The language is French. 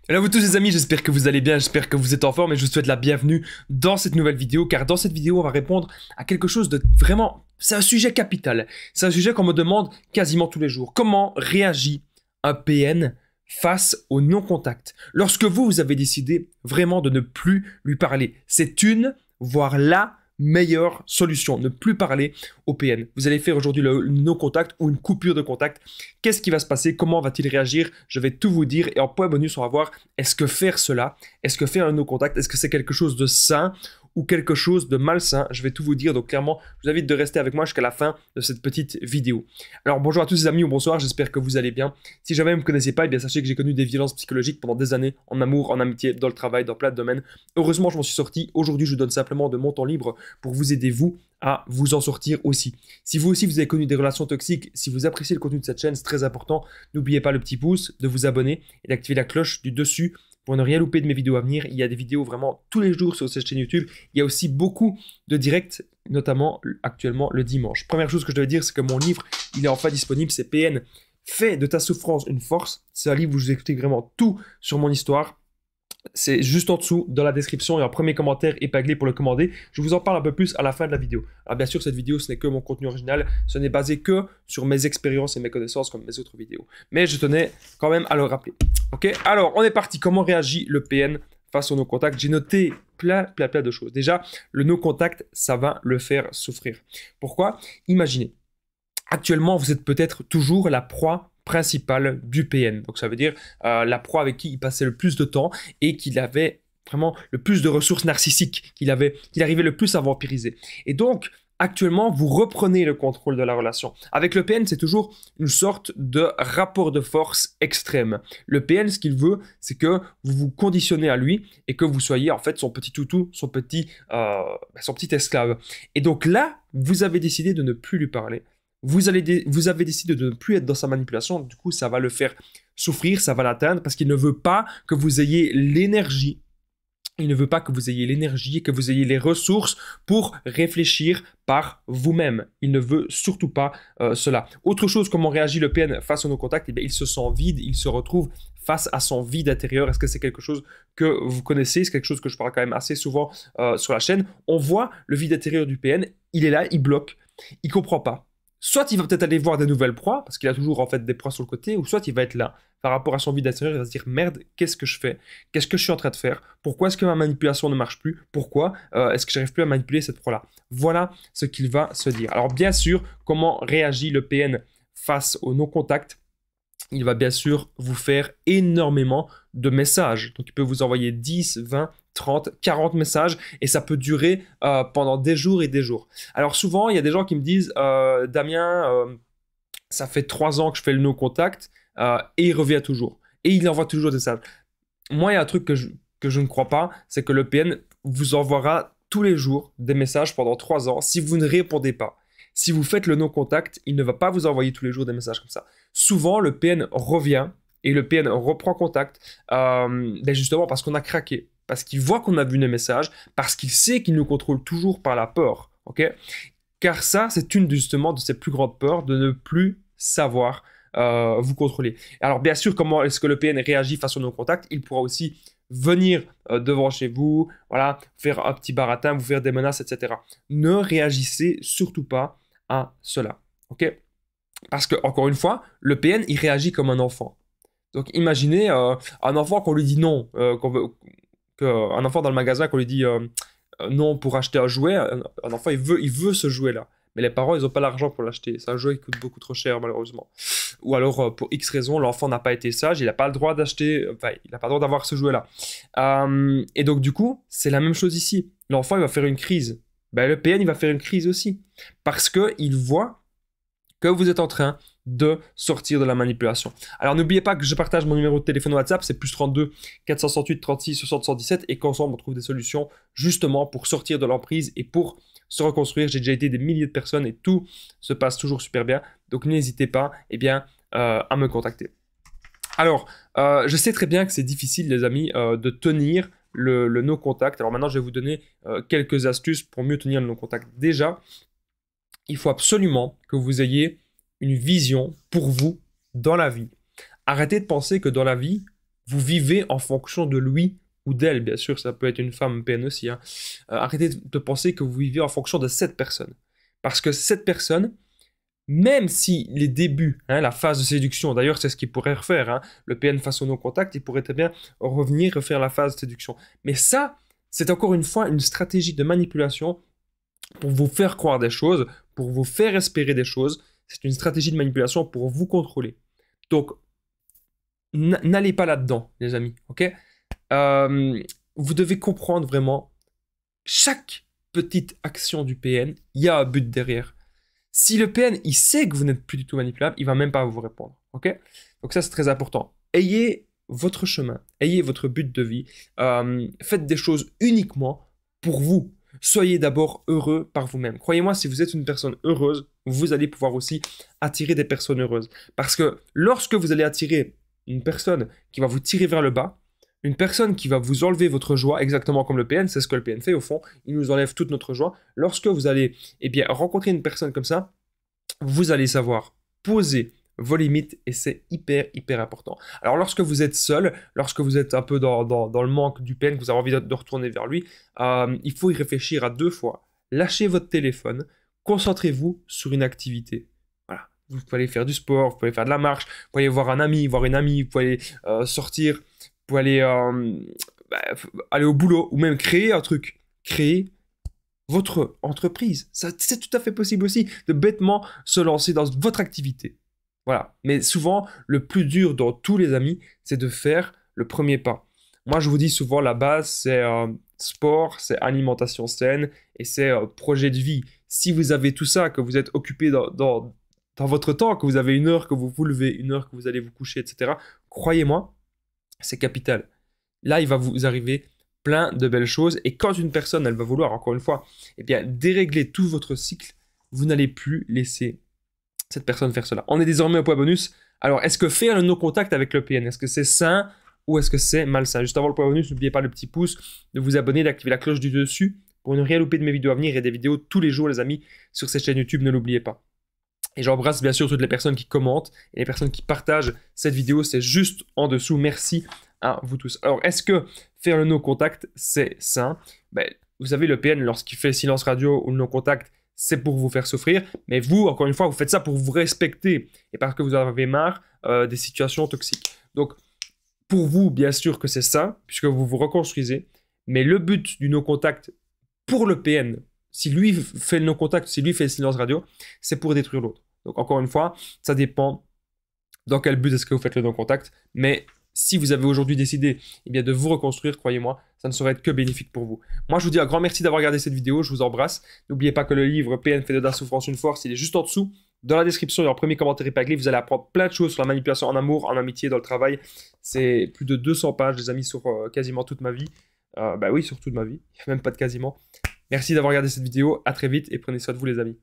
Hello à vous tous les amis, j'espère que vous allez bien, j'espère que vous êtes en forme et je vous souhaite la bienvenue dans cette nouvelle vidéo car dans cette vidéo on va répondre à quelque chose de vraiment, c'est un sujet capital, c'est un sujet qu'on me demande quasiment tous les jours. Comment réagit un PN face au non-contact lorsque vous avez décidé vraiment de ne plus lui parler? C'est une, voire la meilleure solution, ne plus parler au PN. Vous allez faire aujourd'hui le no-contact ou une coupure de contact. Qu'est-ce qui va se passer? Comment va-t-il réagir? Je vais tout vous dire et en point bonus, on va voir est-ce que faire cela, est-ce que faire un no-contact, est-ce que c'est quelque chose de sain ou quelque chose de malsain? Je vais tout vous dire, donc clairement, je vous invite de rester avec moi jusqu'à la fin de cette petite vidéo. Alors bonjour à tous les amis ou bonsoir, j'espère que vous allez bien. Si jamais vous ne me connaissez pas, eh bien sachez que j'ai connu des violences psychologiques pendant des années, en amour, en amitié, dans le travail, dans plein de domaines. Heureusement, je m'en suis sorti. Aujourd'hui, je vous donne simplement de mon temps libre pour vous aider, vous, à vous en sortir aussi. Si vous aussi, vous avez connu des relations toxiques, si vous appréciez le contenu de cette chaîne, c'est très important. N'oubliez pas le petit pouce, de vous abonner et d'activer la cloche du dessus pour ne rien louper de mes vidéos à venir. Il y a des vidéos vraiment tous les jours sur cette chaîne YouTube. Il y a aussi beaucoup de directs, notamment actuellement le dimanche. Première chose que je dois dire, c'est que mon livre, il est enfin disponible. C'est PN, fais de ta souffrance une force. C'est un livre où je vous explique vraiment tout sur mon histoire. C'est juste en dessous, dans la description et en premier commentaire épinglé pour le commander. Je vous en parle un peu plus à la fin de la vidéo. Alors bien sûr, cette vidéo, ce n'est que mon contenu original. Ce n'est basé que sur mes expériences et mes connaissances comme mes autres vidéos. Mais je tenais quand même à le rappeler. Ok, alors on est parti. Comment réagit le PN face au no-contact? J'ai noté plein de choses. Déjà, le no-contact, ça va le faire souffrir. Pourquoi? Imaginez, actuellement, vous êtes peut-être toujours la proie principale du PN. Donc ça veut dire la proie avec qui il passait le plus de temps et qu'il avait vraiment le plus de ressources narcissiques, qu'il arrivait le plus à vampiriser. Et donc, actuellement, vous reprenez le contrôle de la relation. Avec le PN, c'est toujours une sorte de rapport de force extrême. Le PN, ce qu'il veut, c'est que vous vous conditionnez à lui et que vous soyez en fait son petit toutou, son petit esclave. Et donc là, vous avez décidé de ne plus lui parler. Vous avez décidé de ne plus être dans sa manipulation, du coup ça va le faire souffrir, ça va l'atteindre parce qu'il ne veut pas que vous ayez l'énergie. Il ne veut pas que vous ayez l'énergie et que vous ayez les ressources pour réfléchir par vous-même. Il ne veut surtout pas cela. Autre chose, comment réagit le PN face au no-contact? Eh bien, il se sent vide, il se retrouve face à son vide intérieur. Est-ce que c'est quelque chose que vous connaissez? C'est quelque chose que je parle quand même assez souvent sur la chaîne. On voit le vide intérieur du PN, il est là, il bloque, il ne comprend pas. Soit il va peut-être aller voir des nouvelles proies, parce qu'il a toujours en fait des proies sur le côté, ou soit il va être là, par rapport à son vide intérieur, il va se dire merde, qu'est-ce que je fais? Qu'est-ce que je suis en train de faire? Pourquoi est-ce que ma manipulation ne marche plus? Pourquoi est-ce que j'arrive plus à manipuler cette proie-là? Voilà ce qu'il va se dire. Alors bien sûr, comment réagit le PN face au non-contact? Il va bien sûr vous faire énormément de messages. Donc il peut vous envoyer 10, 20, 30, 40 messages et ça peut durer pendant des jours et des jours. Alors souvent, il y a des gens qui me disent Damien, ça fait 3 ans que je fais le no-contact et il revient toujours. Et il envoie toujours des messages. Moi, il y a un truc que je ne crois pas, c'est que le PN vous envoiera tous les jours des messages pendant 3 ans si vous ne répondez pas. Si vous faites le no-contact, il ne va pas vous envoyer tous les jours des messages comme ça. Souvent, le PN revient et le PN reprend contact justement parce qu'on a craqué, parce qu'il voit qu'on a vu les messages, parce qu'il sait qu'il nous contrôle toujours par la peur. Okay, car ça, c'est une justement de ses plus grandes peurs, de ne plus savoir vous contrôler. Alors bien sûr, comment est-ce que le PN réagit face au no-contact? Il pourra aussi venir devant chez vous, voilà, faire un petit baratin, vous faire des menaces, etc. Ne réagissez surtout pas à cela, ok? Parce que, encore une fois, le PN, il réagit comme un enfant. Donc, imaginez un enfant qu'on lui dit non, un enfant dans le magasin qu'on lui dit non pour acheter un jouet, un enfant, il veut ce jouet-là. Mais les parents, ils n'ont pas l'argent pour l'acheter. C'est un jouet qui coûte beaucoup trop cher, malheureusement. Ou alors, pour X raison, l'enfant n'a pas été sage, il n'a pas le droit d'acheter, enfin, il n'a pas le droit d'avoir ce jouet-là. Et donc, du coup, c'est la même chose ici. L'enfant, il va faire une crise. Ben, le PN, il va faire une crise aussi. Parce qu'il voit que vous êtes en train de sortir de la manipulation. Alors n'oubliez pas que je partage mon numéro de téléphone WhatsApp, c'est +32 468 36 60 117 et qu'ensemble on trouve des solutions justement pour sortir de l'emprise et pour se reconstruire. J'ai déjà aidé des milliers de personnes et tout se passe toujours super bien. Donc n'hésitez pas à me contacter. Alors, je sais très bien que c'est difficile les amis de tenir le no-contact. Alors maintenant je vais vous donner quelques astuces pour mieux tenir le no-contact. Déjà, il faut absolument que vous ayez une vision pour vous dans la vie. Arrêtez de penser que dans la vie, vous vivez en fonction de lui ou d'elle, bien sûr, ça peut être une femme PN aussi. Hein. Arrêtez de penser que vous vivez en fonction de cette personne. Parce que cette personne, même si les débuts, hein, la phase de séduction, d'ailleurs c'est ce qu'il pourrait refaire, hein, le PN face au non-contact, il pourrait très bien revenir refaire la phase de séduction. Mais ça, c'est encore une fois une stratégie de manipulation pour vous faire croire des choses, pour vous faire espérer des choses. C'est une stratégie de manipulation pour vous contrôler. Donc, n'allez pas là-dedans, les amis, ok? Vous devez comprendre vraiment chaque petite action du PN, il y a un but derrière. Si le PN, il sait que vous n'êtes plus du tout manipulable, il va même pas vous répondre, ok? Donc ça, c'est très important. Ayez votre chemin, ayez votre but de vie, faites des choses uniquement pour vous. Soyez d'abord heureux par vous-même. Croyez-moi, si vous êtes une personne heureuse, vous allez pouvoir aussi attirer des personnes heureuses. Parce que lorsque vous allez attirer une personne qui va vous tirer vers le bas, une personne qui va vous enlever votre joie, exactement comme le PN, c'est ce que le PN fait au fond, il nous enlève toute notre joie. Lorsque vous allez rencontrer une personne comme ça, vous allez savoir poser vos limites et c'est hyper important. Alors lorsque vous êtes seul, lorsque vous êtes un peu dans le manque du PN, que vous avez envie de retourner vers lui, il faut y réfléchir à 2 fois. Lâchez votre téléphone, concentrez-vous sur une activité. Voilà. Vous pouvez aller faire du sport, vous pouvez faire de la marche, vous pouvez aller voir un ami, voir une amie, vous pouvez aller sortir, vous pouvez aller au boulot ou même créer un truc. Créer votre entreprise. C'est tout à fait possible aussi de bêtement se lancer dans votre activité. Voilà. Mais souvent, le plus dur dans tous les amis, c'est de faire le premier pas. Moi, je vous dis souvent, la base, c'est sport, c'est alimentation saine et c'est projet de vie. Si vous avez tout ça, que vous êtes occupé dans votre temps, que vous avez 1 heure que vous vous levez, 1 heure que vous allez vous coucher, etc., croyez-moi, c'est capital. Là, il va vous arriver plein de belles choses. Et quand une personne, elle va vouloir, encore une fois, dérégler tout votre cycle, vous n'allez plus laisser cette personne faire cela. On est désormais au point bonus. Alors, est-ce que faire le no-contact avec le PN, est-ce que c'est sain ou est-ce que c'est malsain? Juste avant le point bonus, n'oubliez pas le petit pouce, de vous abonner, d'activer la cloche du dessus pour ne rien louper de mes vidéos à venir et des vidéos tous les jours, les amis, sur cette chaîne YouTube, ne l'oubliez pas. Et j'embrasse bien sûr toutes les personnes qui commentent et les personnes qui partagent cette vidéo, c'est juste en dessous. Merci à vous tous. Alors, est-ce que faire le no-contact, c'est sain? Vous savez, le PN, lorsqu'il fait silence radio ou le no-contact, c'est pour vous faire souffrir. Mais vous, encore une fois, vous faites ça pour vous respecter et parce que vous en avez marre des situations toxiques. Donc, pour vous, bien sûr que c'est sain, puisque vous vous reconstruisez. Mais le but du no-contact pour le PN, si lui fait le no-contact, si lui fait le silence radio, c'est pour détruire l'autre. Donc, encore une fois, ça dépend dans quel but est-ce que vous faites le no-contact. Mais si vous avez aujourd'hui décidé de vous reconstruire, croyez-moi, ça ne saurait être que bénéfique pour vous. Moi, je vous dis un grand merci d'avoir regardé cette vidéo. Je vous embrasse. N'oubliez pas que le livre PN fait de la souffrance une force, il est juste en dessous. Dans la description et en premier commentaire épinglé, vous allez apprendre plein de choses sur la manipulation en amour, en amitié, dans le travail. C'est plus de 200 pages, les amis, sur quasiment toute ma vie. Oui, sur toute ma vie. Il n'y a même pas de quasiment. Merci d'avoir regardé cette vidéo. À très vite et prenez soin de vous, les amis.